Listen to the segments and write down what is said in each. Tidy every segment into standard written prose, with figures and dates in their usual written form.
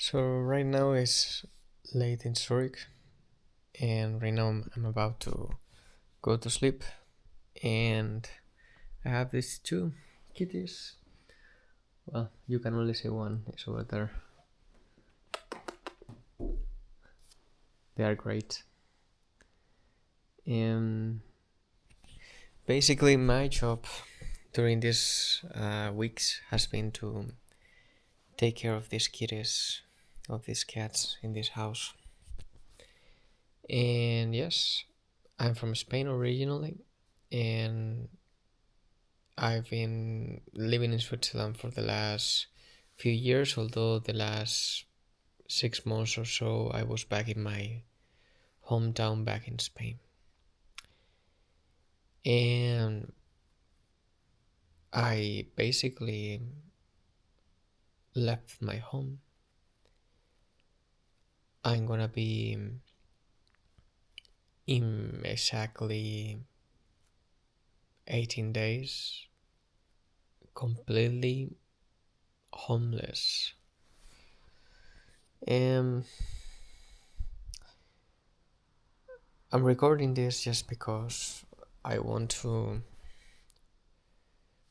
So right now it's late in Zurich, and right now I'm about to go to sleep, and I have these two kitties. Well, you can only see one. It's over there. They are great. And basically, my job during these weeks has been to take care of these kitties, of these cats in this house. And yes, I'm from Spain originally, and I've been living in Switzerland for the last few years, although the last 6 months or so I was back in my hometown back in Spain. And I basically left my home. I'm gonna be in exactly 18 days completely homeless. And I'm recording this just because I want to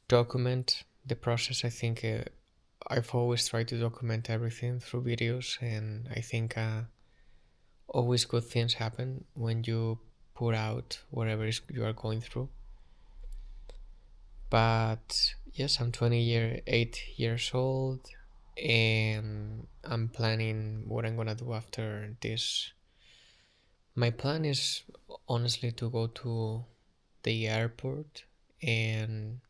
document the process. I think I've always tried to document everything through videos, and I think always good things happen when you put out whatever is you are going through. But yes, I'm 28 years old, and I'm planning what I'm gonna do after this. My plan is honestly to go to the airport and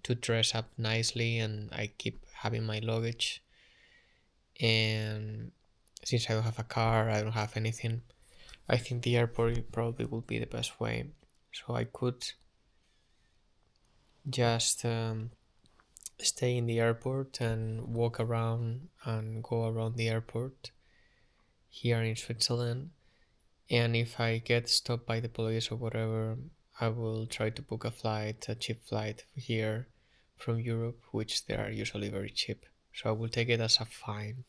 to dress up nicely, and I keep having my luggage. And since I don't have a car, I don't have anything, I think the airport probably would be the best way. So I could just stay in the airport and walk around and go around the airport here in Switzerland. And if I get stopped by the police or whatever, I will try to book a cheap flight here from Europe, which they are usually very cheap. So I will take it as a fine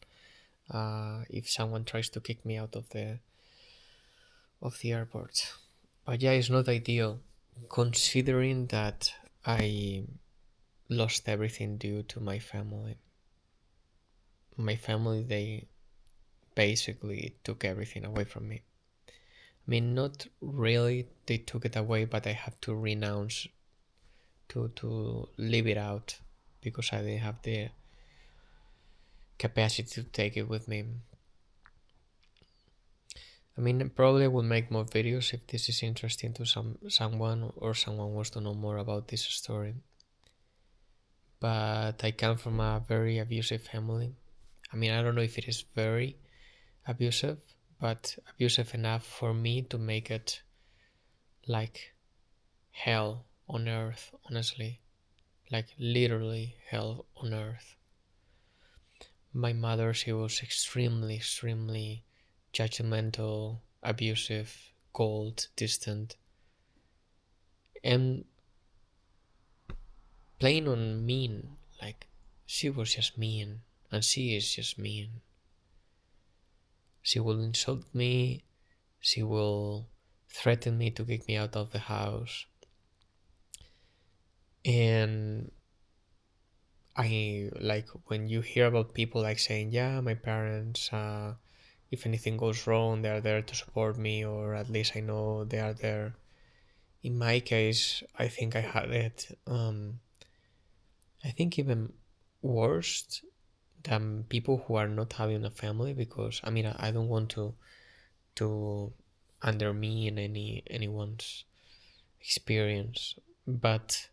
if someone tries to kick me out of the airport. But yeah, it's not ideal considering that I lost everything due to my family. My family, they basically took everything away from me. I mean, not really they took it away, but I have to renounce to leave it out because I didn't have the capacity to take it with me. I mean, probably I will make more videos if this is interesting to someone or someone wants to know more about this story. But I come from a very abusive family. I mean, I don't know if it is very abusive, but abusive enough for me to make it like hell on earth, honestly. Like literally hell on earth. My mother, she was extremely judgmental, abusive, cold, distant, and plain on mean. Like, she was just mean, and she is just mean. She will insult me, she will threaten me to kick me out of the house. And I like when you hear about people like saying, yeah, my parents, if anything goes wrong, they are there to support me, or at least I know they are there. In my case, I think I had it, I think even worse than people who are not having a family, because I mean, I don't want to undermine anyone's experience, but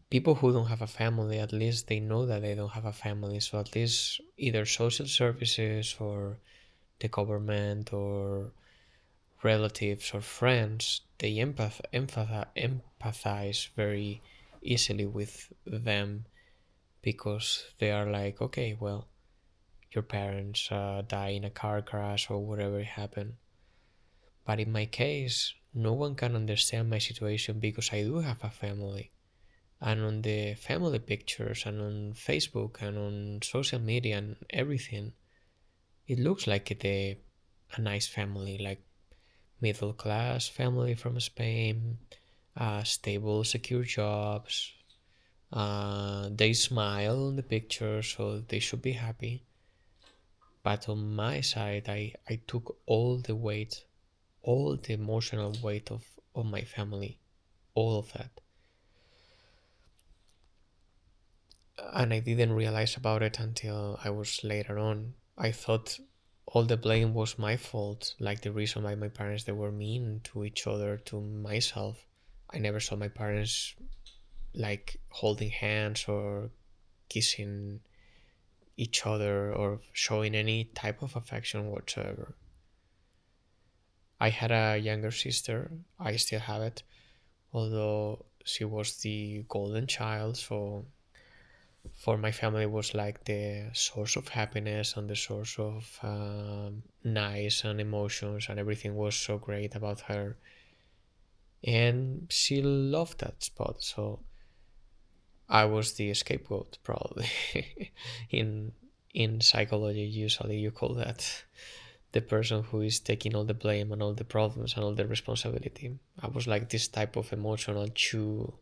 people who don't have a family, at least they know that they don't have a family, so at least either social services or the government or relatives or friends, they empathize very easily with them, because they are like, okay, well, your parents die in a car crash or whatever happened. But in my case, no one can understand my situation because I do have a family. and on the family pictures and on Facebook and on social media and everything, it looks like a nice family, like middle class family from Spain, stable, secure jobs. They smile on the picture, so they should be happy. But on my side, I took all the weight, all the emotional weight of my family, all of that. And I didn't realize about it until I was later on. I thought all the blame was my fault, like the reason why my parents they were mean to each other, to myself. I never saw my parents like holding hands or kissing each other or showing any type of affection whatsoever. I had a younger sister, I still have it, although she was the golden child, so for my family was like the source of happiness and the source of nice and emotions, and everything was so great about her, and she loved that spot, so I was the scapegoat probably. in in psychology usually you call that the person who is taking all the blame and all the problems and all the responsibility. I was like this type of emotional chew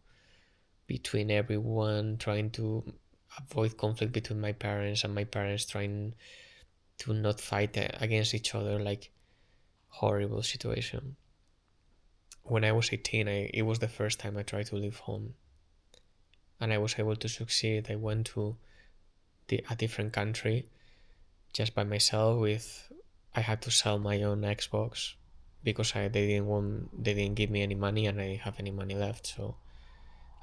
between everyone, trying to avoid conflict between my parents, and my parents trying to not fight against each other, like horrible situation. When I was 18, it was the first time I tried to leave home, and I was able to succeed. I went to a different country just by myself. With I had to sell my own Xbox because they didn't give me any money and I didn't have any money left. So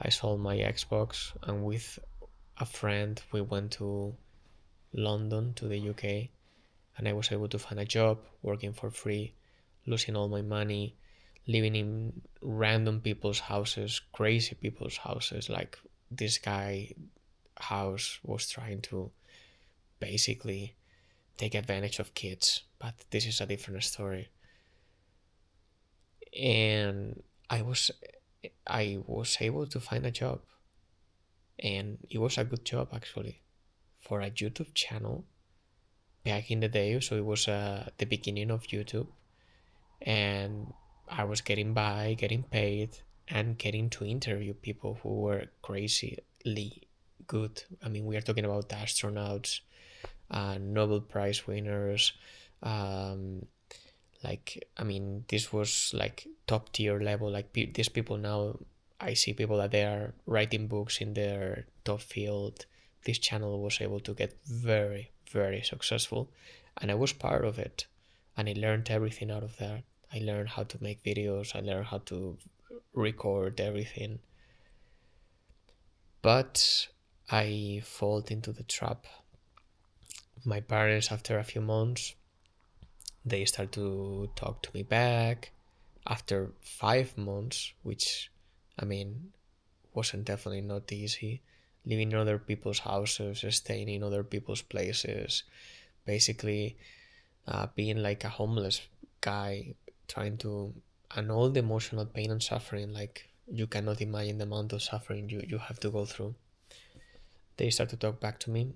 I sold my Xbox, and with a friend we went to London, to the UK, and I was able to find a job working for free, losing all my money, living in random people's houses, crazy people's houses. Like this guy house was trying to basically take advantage of kids, but this is a different story. And I was able to find a job, and it was a good job actually for a YouTube channel back in the day. So it was the beginning of YouTube, and I was getting by, getting paid, and getting to interview people who were crazily good. I mean, we are talking about astronauts, Nobel Prize winners. Like, I mean, this was like top tier level. Like these people now, I see people that they are writing books in their top field. This channel was able to get very, very successful, and I was part of it, and I learned everything out of that. I learned how to make videos. I learned how to record everything, but I fall into the trap. My parents, after a few months, they start to talk to me back after 5 months, which, I mean, wasn't definitely not easy. Living in other people's houses, staying in other people's places, basically being like a homeless guy, trying to, and all the emotional pain and suffering, like you cannot imagine the amount of suffering you have to go through. They start to talk back to me,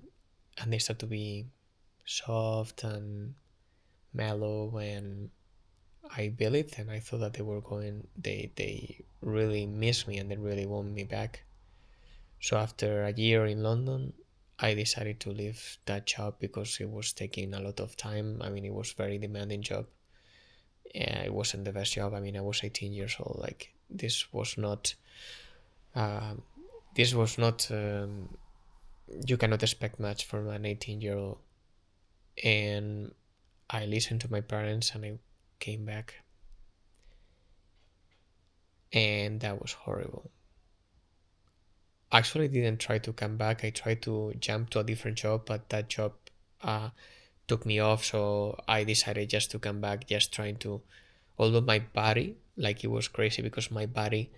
and they start to be soft and mellow, and I believed them. I thought that they were going. They really miss me and they really want me back. So after a year in London, I decided to leave that job because it was taking a lot of time. I mean, it was very demanding job. Yeah, it wasn't the best job. I mean, I was 18 years old. Like this was not. Um, this was not. You cannot expect much from an 18-year-old. And I listened to my parents and I came back, and that was horrible. Actually didn't try to come back. I tried to jump to a different job, but that job uh, took me off. So I decided just to come back, just trying to. Although my body, like it was crazy because my body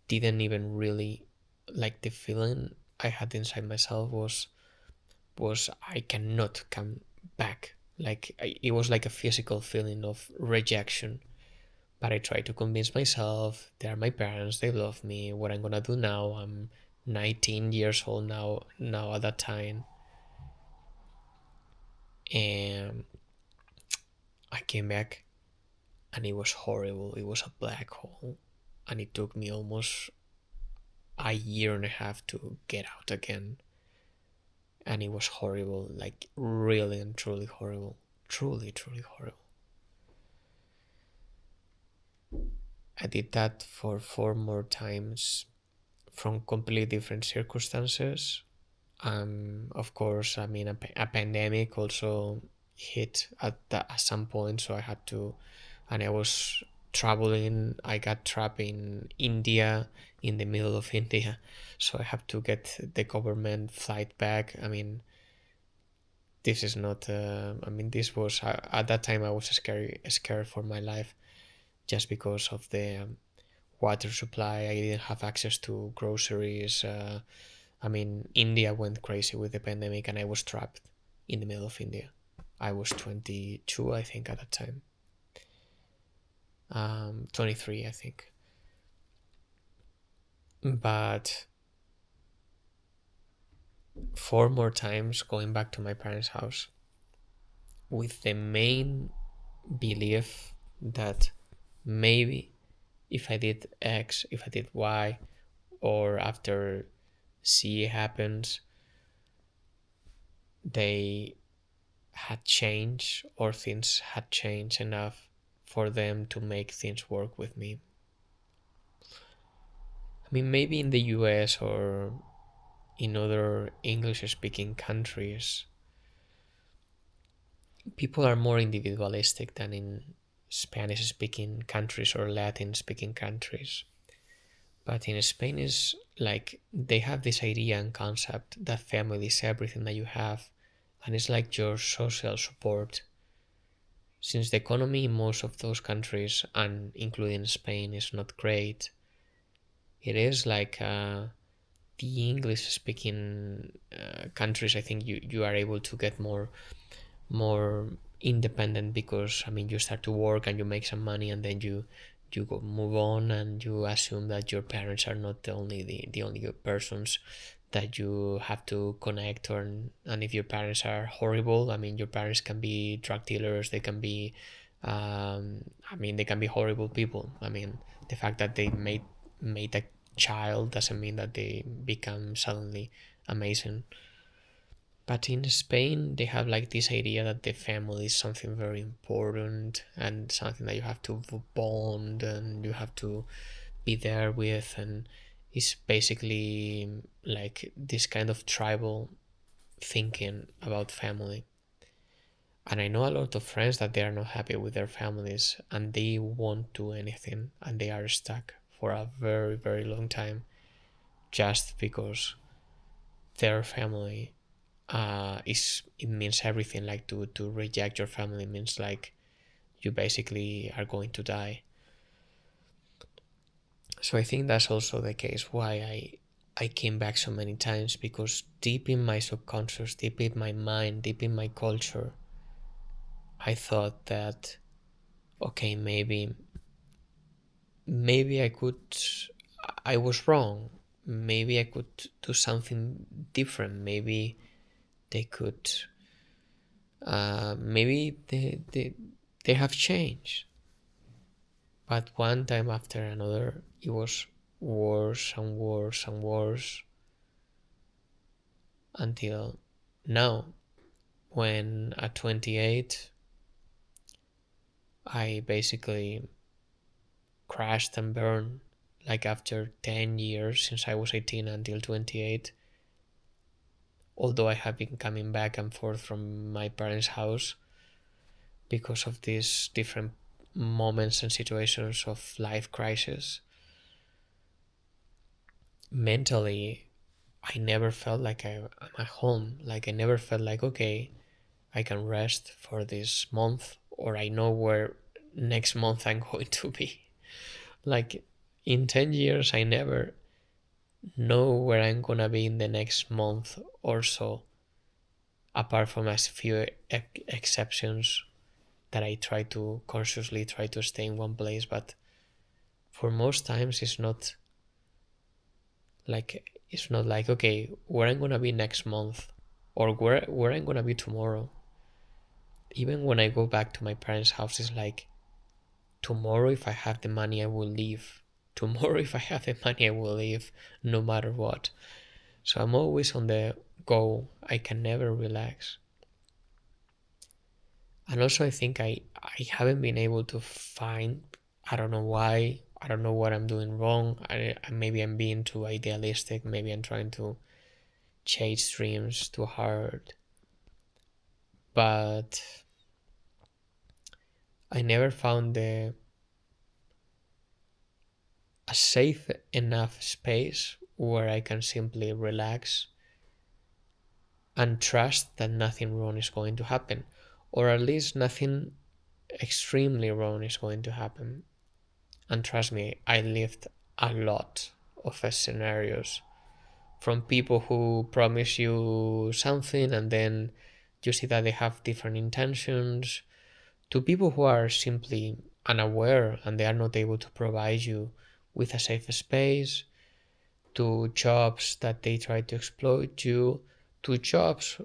didn't even really like the feeling I had inside myself was I cannot come back. Like it was like a physical feeling of rejection. But I tried to convince myself they are my parents, they love me. What I'm gonna do now? 19 years old now at that time. And I came back and it was horrible. It was a black hole, and it took me almost a year and a half to get out again. And it was horrible, like really and truly horrible. Truly horrible. I did that for 4 more times from completely different circumstances. Of course, I mean, a pandemic also hit at some point, so I had to, and I was traveling. I got trapped in India, in the middle of India, so I have to get the government flight back. I mean, this is not. I mean, this was at that time I was scared for my life just because of the water supply. I didn't have access to groceries. I mean, India went crazy with the pandemic, and I was trapped in the middle of India. I was 22, I think, at that time. 23, I think. But 4 more times going back to my parents' house with the main belief that maybe if I did X, if I did Y, or after C happens, they had changed or things had changed enough for them to make things work with me. I mean, maybe in the US or in other English speaking countries, people are more individualistic than in Spanish speaking countries or Latin speaking countries. But in Spain, is like they have this idea and concept that family is everything that you have, and it's like your social support. Since the economy in most of those countries, and including Spain, is not great, it is like the English speaking countries. I think you are able to get more independent because I mean you start to work and you make some money, and then you go move on, and you assume that your parents are not the only persons that you have to connect. Or and if your parents are horrible, I mean your parents can be drug dealers, they can be I mean they can be horrible people. I mean the fact that they made a child doesn't mean that they become suddenly amazing. But in Spain, they have like this idea that the family is something very important and something that you have to bond and you have to be there with, and it's basically like this kind of tribal thinking about family. And I know a lot of friends that they are not happy with their families and they won't do anything and they are stuck for a very long time just because their family is it means everything. Like to reject your family means like you basically are going to die. So I think that's also the case why I came back so many times, because deep in my subconscious, deep in my mind, deep in my culture, I thought that okay, maybe I was wrong. Maybe I could do something different. Maybe they could maybe they have changed. But one time after another, it was worse and worse and worse until now, when at 28, I basically crashed and burned. Like after 10 years, since I was 18 until 28, although I have been coming back and forth from my parents' house because of these different moments and situations of life crisis, mentally I never felt like I'm at home. Like I never felt like okay, I can rest for this month, or I know where next month I'm going to be. Like in 10 years I never know where I'm gonna be in the next month or so, apart from a few exceptions that I try to consciously try to stay in one place. But for most times it's not like It's not like, okay, where I'm gonna be next month or where I'm gonna be tomorrow. Even when I go back to my parents' house, it's like, tomorrow if I have the money I will leave. Tomorrow if I have the money I will leave no matter what. So I'm always on the go. I can never relax. And also I think I haven't been able to find, I don't know why, I don't know what I'm doing wrong. Maybe I'm being too idealistic, maybe I'm trying to chase dreams too hard. But I never found a safe enough space where I can simply relax and trust that nothing wrong is going to happen, or at least nothing extremely wrong is going to happen. And trust me, I lived a lot of scenarios from people who promise you something and then you see that they have different intentions, to people who are simply unaware and they are not able to provide you with a safe space, to jobs that they try to exploit you, to jobs,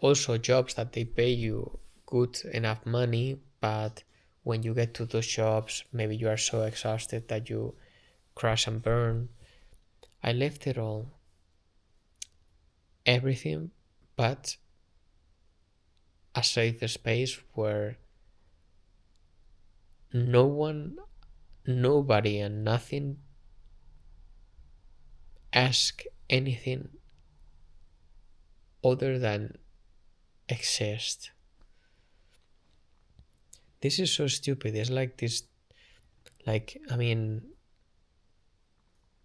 also jobs that they pay you good enough money, but when you get to those jobs, maybe you are so exhausted that you crash and burn. I left it all, everything, but a safe space where no one, nobody, and nothing ask anything other than exist. This is so stupid. It's like this, like, I mean,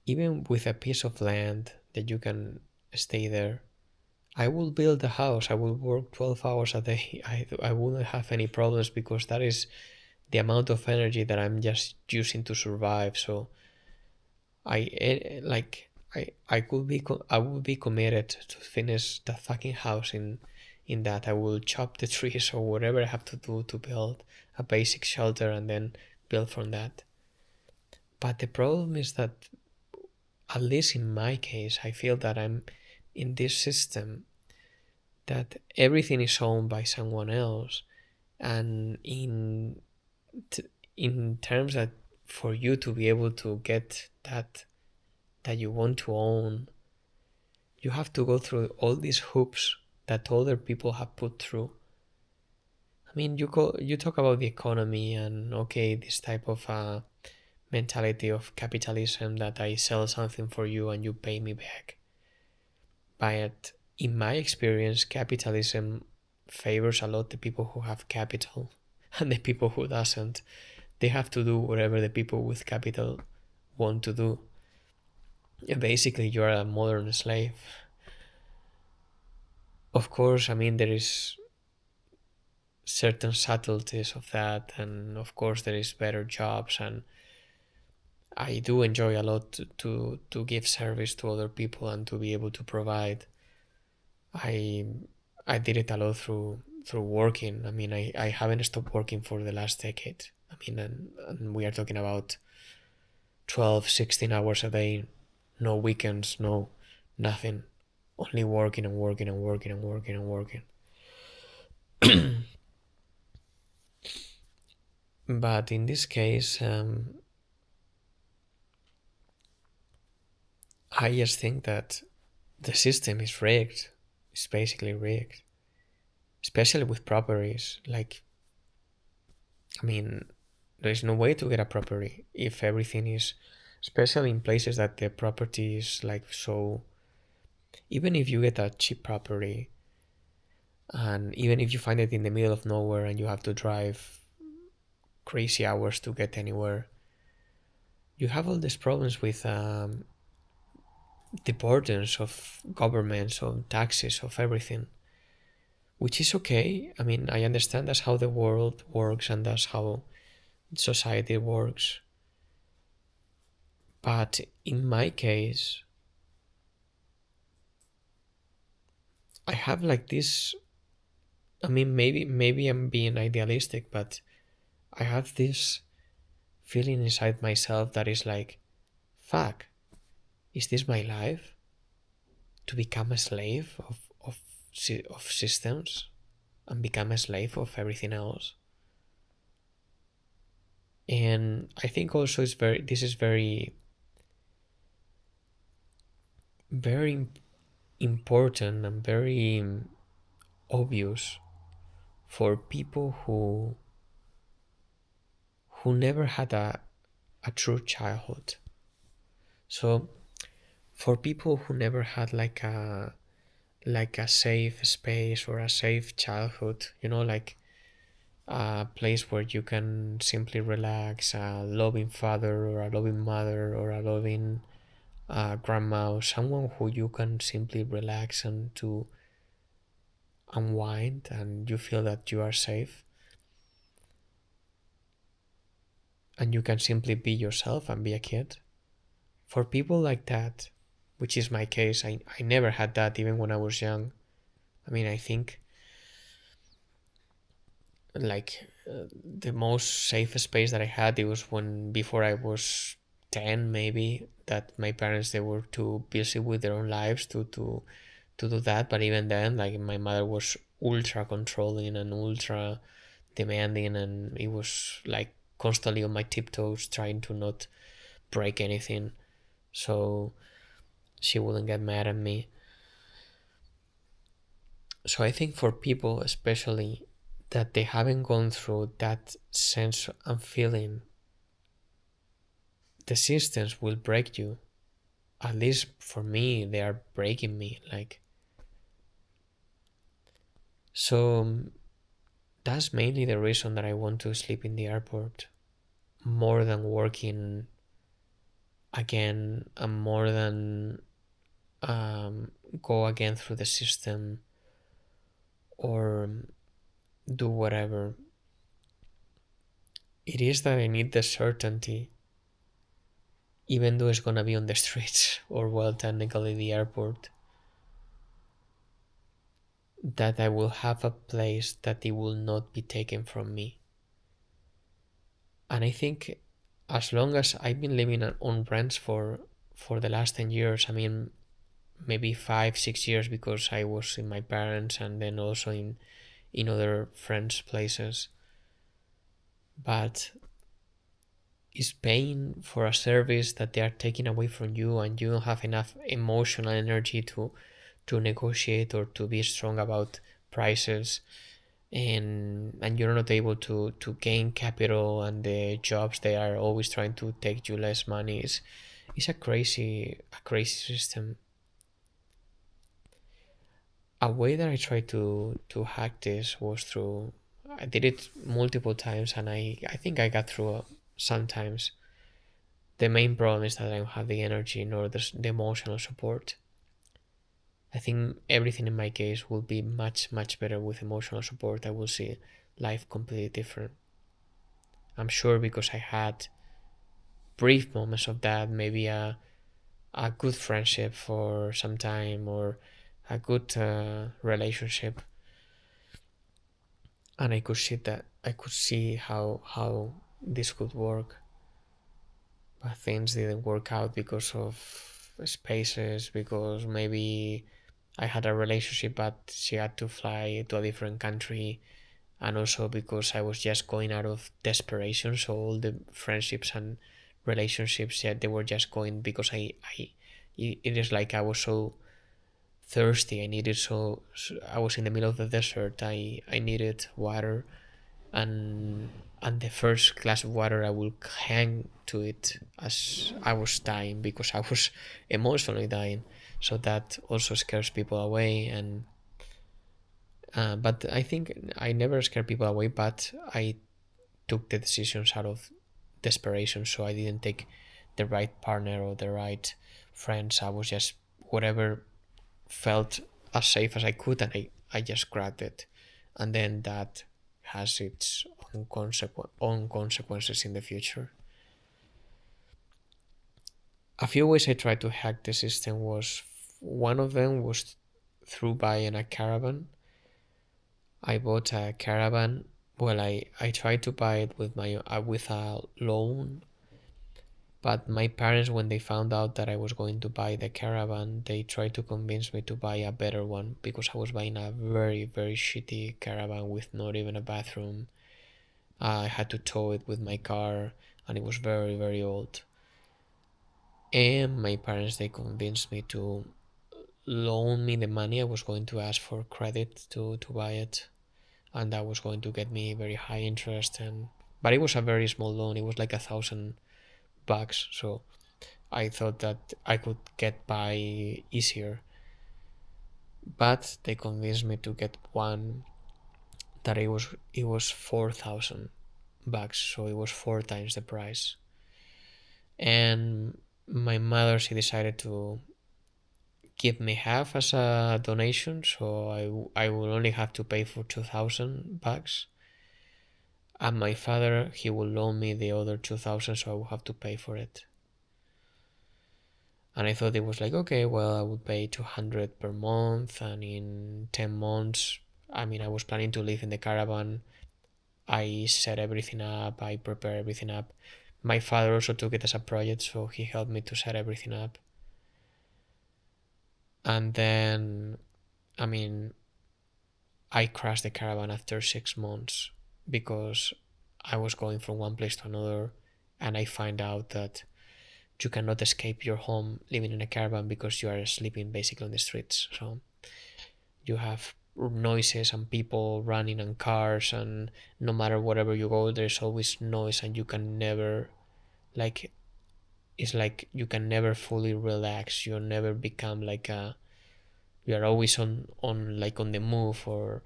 even with a piece of land that you can stay there, I will build a house. I will work 12 hours a day. I wouldn't have any problems because that is the amount of energy that I'm just using to survive. So I could be I would be committed to finish the fucking house in that. I will chop the trees or whatever I have to do to build a basic shelter and then build from that. But the problem is that, at least in my case, I feel that I'm in this system that everything is owned by someone else, and in terms that for you to be able to get that you want to own, you have to go through all these hoops that other people have put through. I mean, you talk about the economy and okay, this type of mentality of capitalism that I sell something for you and you pay me back. But in my experience, capitalism favors a lot the people who have capital, and the people who doesn't, they have to do whatever the people with capital want to do. Basically, you're a modern slave. Of course, I mean, there is certain subtleties of that, and of course there is better jobs, and I do enjoy a lot to give service to other people and to be able to provide. I I did it a lot through working. I mean, I haven't stopped working for the last decade. I mean, and we are talking about 12, 16 hours a day, no weekends, no nothing, only working and working and working and working and working. But in this case, I just think that the system is rigged. It's basically rigged, especially with properties. Like, I mean, there's no way to get a property if everything is, especially in places that the property is like so. Even if you get a cheap property, and even if you find it in the middle of nowhere and you have to drive crazy hours to get anywhere, you have all these problems with the burdens of governments, of taxes, of everything, which is okay. I mean, I understand that's how the world works and that's how society works. But in my case, I have like this. I mean, maybe I'm being idealistic, but I have this feeling inside myself that is like, fuck. Is this my life? To become a slave of systems and become a slave of everything else? And I think also this is very important and very obvious for people who never had a true childhood. So for people who never had like a safe space or a safe childhood, like a place where you can simply relax, a loving father or a loving mother or a loving grandma, or someone who you can simply relax and to unwind and you feel that you are safe and you can simply be yourself and be a kid. For people like that, which is my case, I never had that even when I was young. I mean, I think like the most safe space that I had, it was when before I was 10 maybe, that my parents, they were too busy with their own lives to do that. But even then, like my mother was ultra controlling and ultra demanding, and it was like constantly on my tiptoes trying to not break anything so she wouldn't get mad at me. So I think for people especially that they haven't gone through that sense and feeling, the systems will break you. At least for me, they are breaking me. Like, so that's mainly the reason that I want to sleep in the airport more than working again and more than go again through the system or do whatever. It is that I need the certainty, even though it's gonna be on the streets or, well, technically the airport, that I will have a place that it will not be taken from me. And I think as long as I've been living on rents for the last 10 years, I mean, maybe 5 6 years because I was in my parents and then also in other friends' places, but is paying for a service that they are taking away from you and you don't have enough emotional energy to negotiate or to be strong about prices, and you're not able to gain capital, and the jobs, they are always trying to take you less money. It's a crazy system. A way that I tried to hack this was through, I did it multiple times and I think I got through sometimes. The main problem is that I don't have the energy nor the emotional support. I think everything in my case will be much, much better with emotional support. I will see life completely different. I'm sure because I had brief moments of that, maybe a good friendship for some time or a good relationship, and I could see how this could work. But things didn't work out because of spaces, because maybe I had a relationship but she had to fly to a different country, and also because I was just going out of desperation. So all the friendships and relationships, yeah, they were just going because it is like I was so thirsty. I was in the middle of the desert. I needed water, and the first glass of water I will hang to it as I was dying because I was emotionally dying. So that also scares people away, and but I think I never scare people away, but I took the decisions out of desperation. So I didn't take the right partner or the right friends. I was just whatever felt as safe as I could, and I just grabbed it, and then that has its own consequences in the future. A few ways I tried to hack the system was, one of them was through buying a caravan. I bought a caravan. Well, I tried to buy it with my with a loan, But my parents, when they found out that I was going to buy the Caravan, they tried to convince me to buy a better one because I was buying a very, very shitty Caravan with not even a bathroom. I had to tow it with my car, and it was very, very old. And my parents, they convinced me to loan me the money I was going to ask for credit to buy it, and that was going to get me very high interest. And but it was a very small loan. It was like $1,000, so I thought that I could get by easier. But they convinced me to get one that it was $4,000, so it was 4 times the price. And my mother, she decided to give me half as a donation, so I will only have to pay for $2,000, and my father, he will loan me the other 2,000, so I will have to pay for it. And I thought it was like, okay, well, I would pay 200 per month, and in 10 months, I mean, I was planning to live in the Caravan. I set everything up, I prepared everything up. My father also took it as a project, so he helped me to set everything up. And then, I mean, I crashed the Caravan after 6 months because I was going from one place to another, and I find out that you cannot escape your home living in a caravan because you are sleeping basically on the streets. So you have noises and people running and cars, and no matter whatever you go, there's always noise, and you can never, like, it's like you can never fully relax. You never become like a, you are always on like on the move, or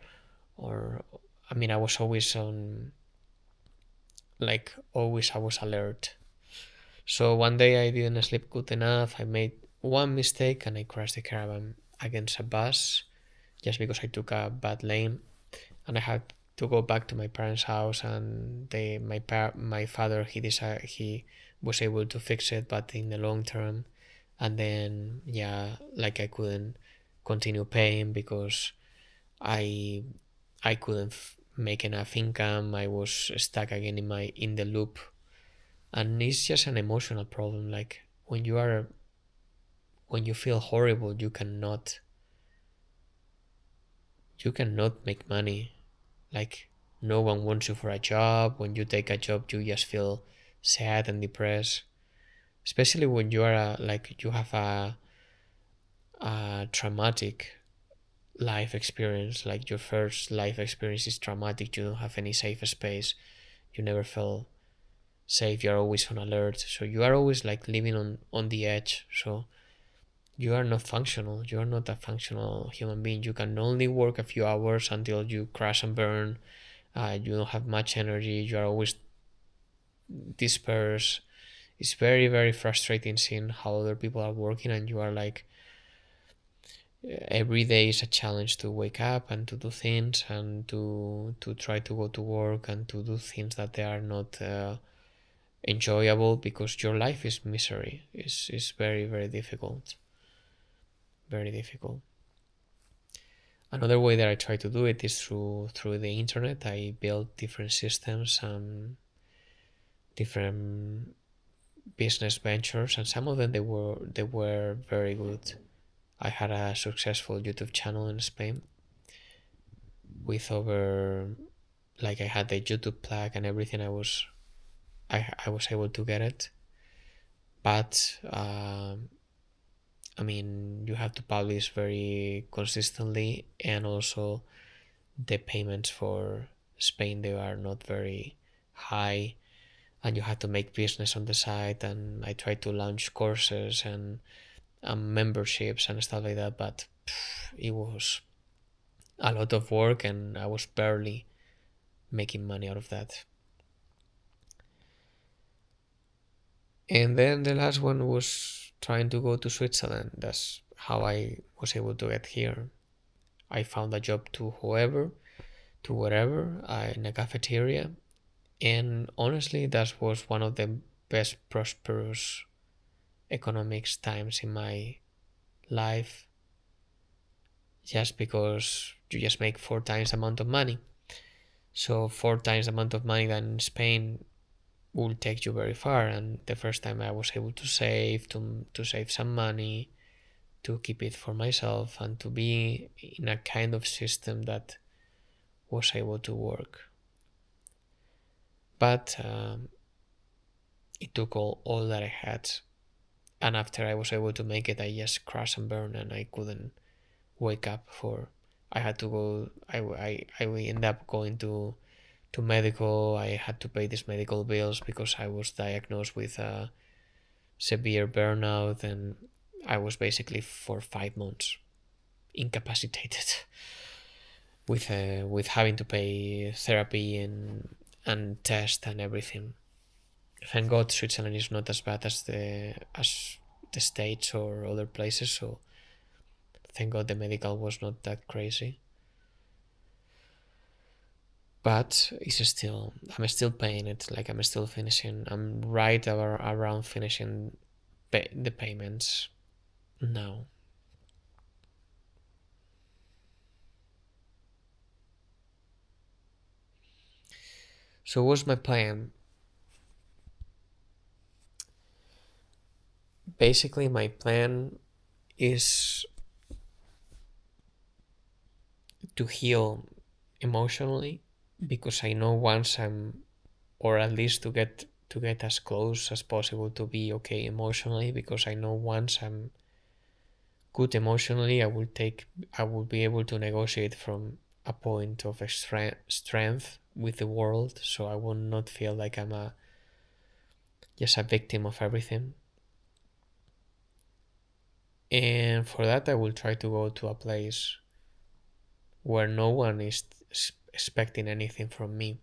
I mean, I was always on, like, always I was alert. So one day I didn't sleep good enough. I made one mistake and I crashed the Caravan against a bus just because I took a bad lane, and I had to go back to my parents' house. And my father, he was able to fix it, but in the long term. And then, yeah, like, I couldn't continue paying because I I couldn't make enough income. I was stuck again in the loop, and it's just an emotional problem. Like, when you feel horrible, you cannot make money. Like, no one wants you for a job. When you take a job, you just feel sad and depressed. Especially when you are like, you have a traumatic life experience. Like, your first life experience is traumatic. You don't have any safe space. You never felt safe. You're always on alert. So you are always like living on the edge. So you are not functional. You are not a functional human being. You can only work a few hours until you crash and burn. You don't have much energy. You are always dispersed. It's very, very frustrating seeing how other people are working, and you are like, every day is a challenge to wake up and to do things, and to try to go to work and to do things that they are not enjoyable, because your life is misery. It's very, very difficult. Very difficult. Another way that I try to do it is through the internet. I built different systems and different business ventures, and some of them, they were very good. I had a successful YouTube channel in Spain with over, like, I had the YouTube plug and everything. I was able to get it, but I mean, you have to publish very consistently, and also the payments for Spain, they are not very high, and you have to make business on the site. And I tried to launch courses and memberships and stuff like that, but it was a lot of work, and I was barely making money out of that. And then the last one was trying to go to Switzerland. That's how I was able to get here. I found a job to wherever, in a cafeteria. And honestly, that was one of the best prosperous economics times in my life, just because you just make 4 times the amount of money. So 4 times the amount of money than in Spain, will take you very far. And the first time I was able to save, to save some money, to keep it for myself, and to be in a kind of system that was able to work. But it took all that I had. And after I was able to make it, I just crashed and burned, and I couldn't wake up for. I had to go. I ended up going to medical. I had to pay these medical bills because I was diagnosed with severe burnout, and I was basically for 5 months incapacitated with having to pay therapy and test and everything. Thank God Switzerland is not as bad as the States or other places, so thank God the medical was not that crazy. But I'm still paying it. Like I'm still finishing. I'm right around finishing the payments now. So what's my plan? Basically, my plan is to heal emotionally, because I know once I'm, or at least to get as close as possible to be okay emotionally, because I know once I'm good emotionally, I will be able to negotiate from a point of strength with the world, so I will not feel like I'm just a victim of everything. And for that, I will try to go to a place where no one is expecting anything from me.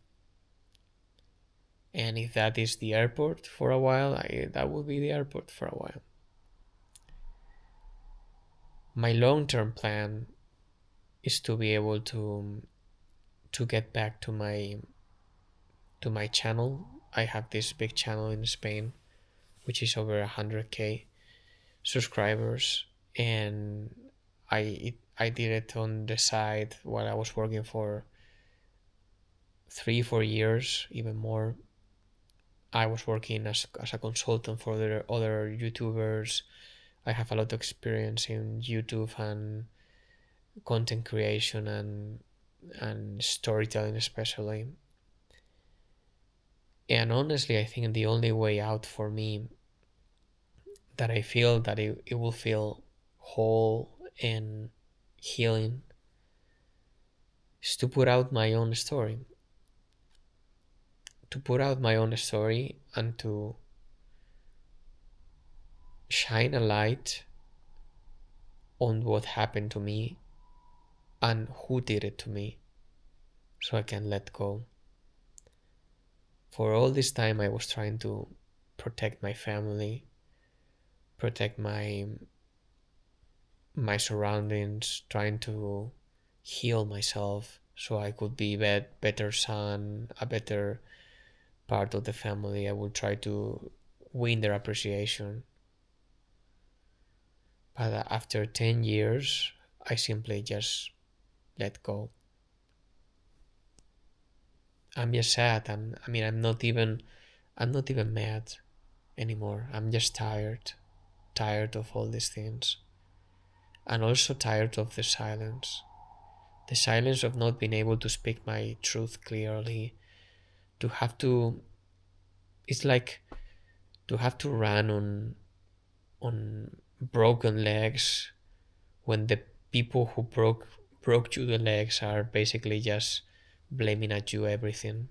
And if that is the airport for a while, that will be the airport for a while. My long-term plan is to be able to get back to my channel. I have this big channel in Spain, which is over 100k subscribers, and I did it on the side while I was working for 3 4 years, even more. I was working as a consultant for other YouTubers. I have a lot of experience in YouTube and content creation and storytelling especially. And honestly, I think the only way out for me, that I feel that it will feel whole and healing, is to put out my own story. To put out my own story and to shine a light on what happened to me and who did it to me, so I can let go. For all this time, I was trying to protect my family, protect my surroundings, trying to heal myself so I could be a better son, a better part of the family. I would try to win their appreciation. But after 10 years, I simply just let go. I'm just sad. I'm not even mad anymore. I'm just tired of all these things. And also tired of the silence. The silence of not being able to speak my truth clearly. To have to, it's like to have to run on broken legs when the people who broke you the legs are basically just blaming at you everything.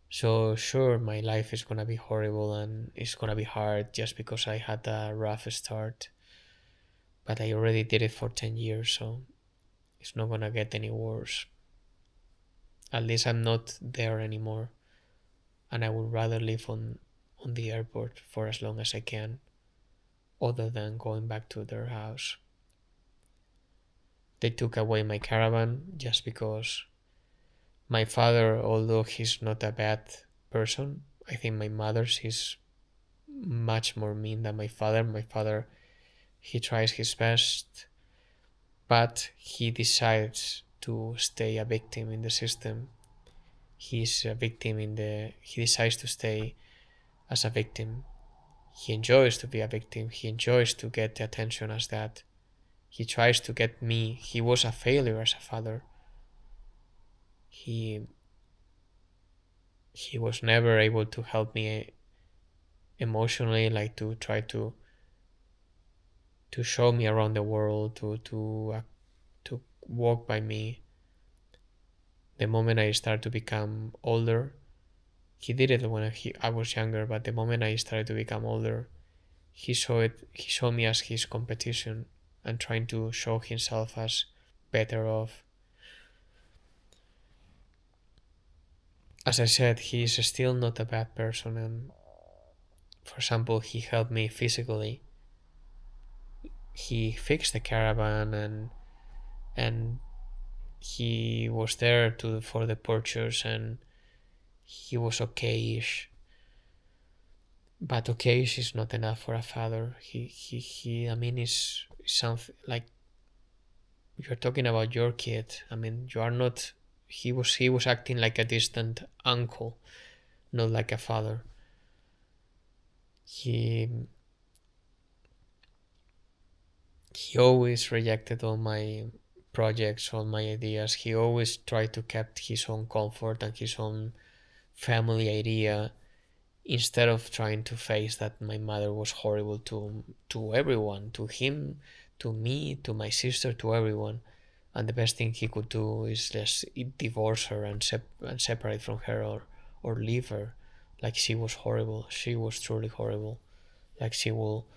So sure, my life is gonna be horrible and it's gonna be hard just because I had a rough start. But I already did it for 10 years, so it's not gonna get any worse. At least I'm not there anymore, and I would rather live on the airport for as long as I can, other than going back to their house. They took away my caravan just because my father, although he's not a bad person, I think my mother's is much more mean than my father. My father, he tries his best, but he decides to stay a victim in the system, He's a victim in the. He decides to stay as a victim. He enjoys to be a victim. He enjoys to get the attention as that. He tries to get me. He was a failure as a father. He he was never able to help me emotionally, like to try to show me around the world, to walk by me. The moment I started to become older, he did it when I was younger, but the moment I started to become older, he saw me as his competition and trying to show himself as better off. As I said, he is still not a bad person, and for example, he helped me physically. He fixed the caravan, and he was there to for the purchase, and he was okay-ish. But okay-ish is not enough for a father. He I mean, is something like you're talking about your kid. I mean, you are not. He was acting like a distant uncle, not like a father. He he always rejected all my projects, all my ideas. He always tried to keep his own comfort and his own family idea instead of trying to face that my mother was horrible to everyone, to him, to me, to my sister, to everyone. And the best thing he could do is just divorce her and separate from her, or leave her. Like she was horrible. She was truly horrible. Like she will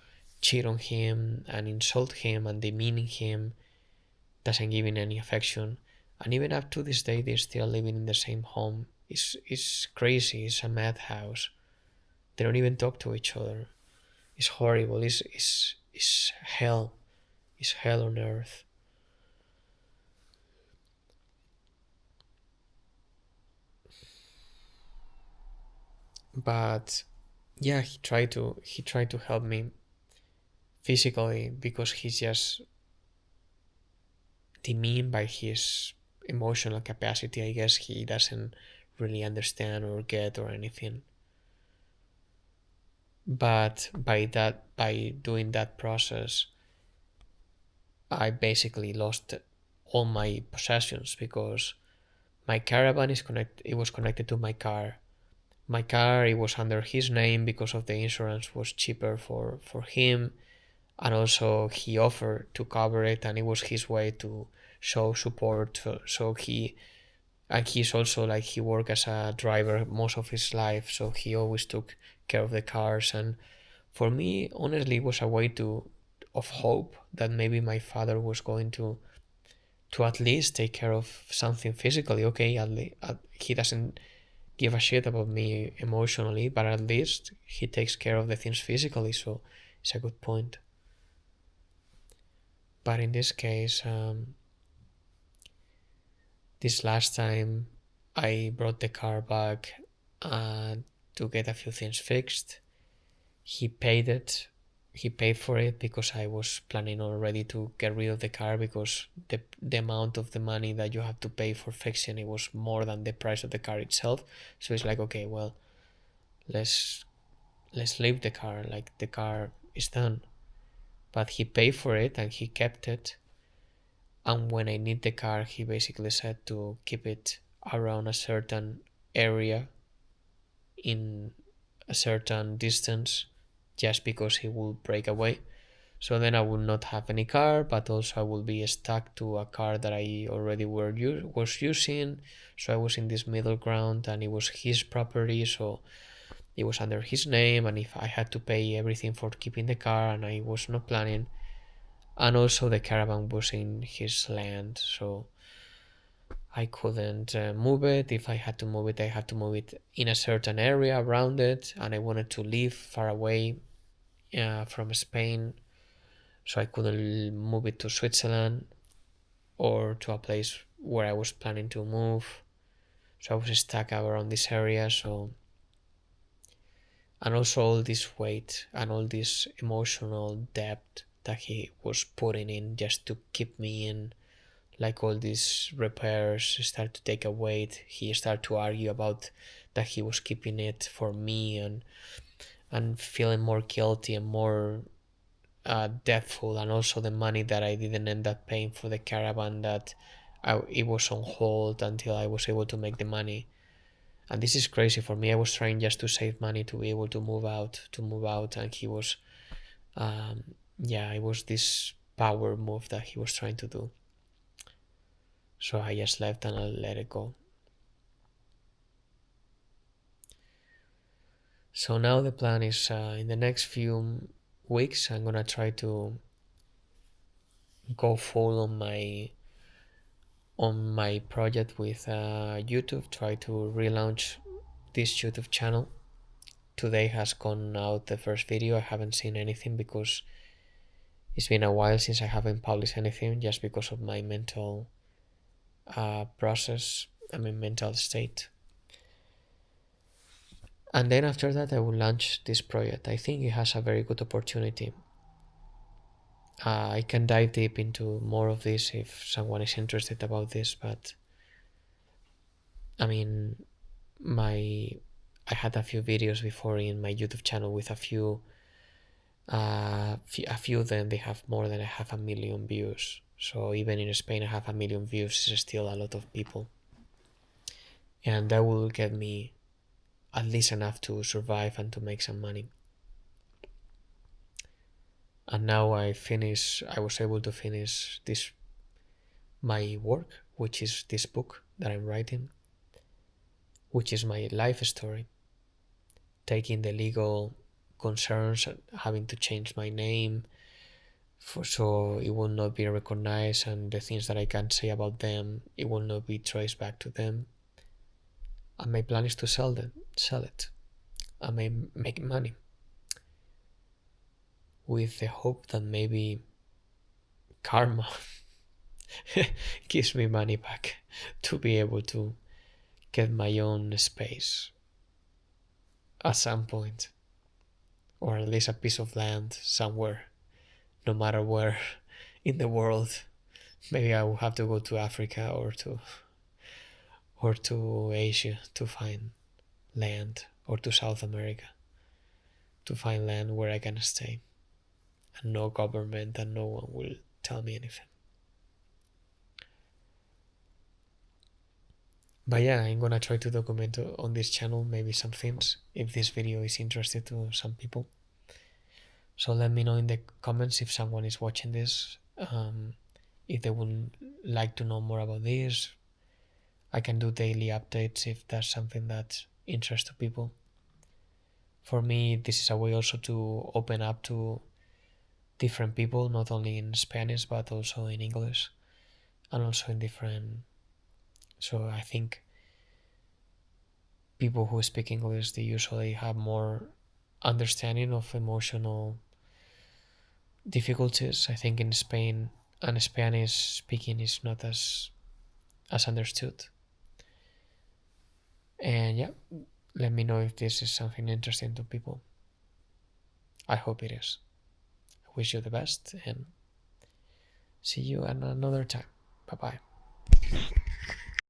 cheat on him and insult him and demeaning him, doesn't give him any affection. And even up to this day, they're still living in the same home. It's crazy. It's a madhouse. They don't even talk to each other. It's horrible. It's hell. It's hell on earth. But yeah, he tried to help me physically because he's just demeaned by his emotional capacity. I guess he doesn't really understand or get or anything. But by doing that process, I basically lost all my possessions because my caravan is connect. It was connected to my car. My car, it was under his name because of the insurance was cheaper for him, and also he offered to cover it, and it was his way to show support. So he and he's also like he worked as a driver most of his life, so he always took care of the cars. And for me, honestly, it was a way to of hope that maybe my father was going to at least take care of something physically. Okay, he doesn't give a shit about me emotionally, but at least he takes care of the things physically, so it's a good point. But in this case, this last time I brought the car back to get a few things fixed. He paid it. He paid for it because I was planning already to get rid of the car because the amount of the money that you have to pay for fixing it was more than the price of the car itself. So it's like, okay, well, let's let's leave the car. Like the car is done. But he paid for it and he kept it. And when I need the car, he basically said to keep it around a certain area in a certain distance just because he will break away. So then I will not have any car, but also I will be stuck to a car that I already was using. So I was in this middle ground and it was his property, so it was under his name, and if I had to pay everything for keeping the car and I was not planning, and also the caravan was in his land, so I couldn't move it. If I had to move it, I had to move it in a certain area around it, and I wanted to live far away from Spain, so I couldn't move it to Switzerland or to a place where I was planning to move. So I was stuck around this area. So, and also all this weight and all this emotional depth that he was putting in just to keep me in like all these repairs start to take a weight. He started to argue about that he was keeping it for me, and feeling more guilty and more debtful, and also the money that I didn't end up paying for the caravan, that it was on hold until I was able to make the money. And this is crazy for me. I was trying just to save money to be able to move out, and he was, yeah, it was this power move that he was trying to do. So I just left and I let it go. So now the plan is, in the next few weeks I'm gonna try to go full on my project with YouTube. Try to relaunch this YouTube channel. Today has gone out the first video. I haven't seen anything because it's been a while since I haven't published anything, just because of my mental process, I mean mental state. And then after that I will launch this project. I think it has a very good opportunity. I can dive deep into more of this if someone is interested about this, but I mean, my I had a few videos before in my YouTube channel with a few of them, they have more than 500,000 views. So even in Spain, 500,000 views is still a lot of people, and that will get me at least enough to survive and to make some money. And now I was able to finish this my work, which is this book that I'm writing, which is my life story, taking the legal concerns, having to change my name so it will not be recognized, and the things that I can say about them, it will not be traced back to them. And my plan is to sell it. I may make money with the hope that maybe karma gives me money back to be able to get my own space at some point, or at least a piece of land somewhere, no matter where in the world. Maybe I will have to go to Africa or to Asia to find land, or to South America to find land where I can stay, and no government and no one will tell me anything. But yeah, I'm gonna try to document on this channel maybe some things if this video is interesting to some people. So let me know in the comments if someone is watching this, if they would like to know more about this. I can do daily updates if that's something that interests to people. For me, this is a way also to open up to different people, not only in Spanish but also in English, and also in different. So I think people who speak English, they usually have more understanding of emotional difficulties. I think in Spain and Spanish speaking is not as understood. And yeah, let me know if this is something interesting to people. I hope it is. I wish you the best, and see you at another time. Bye bye.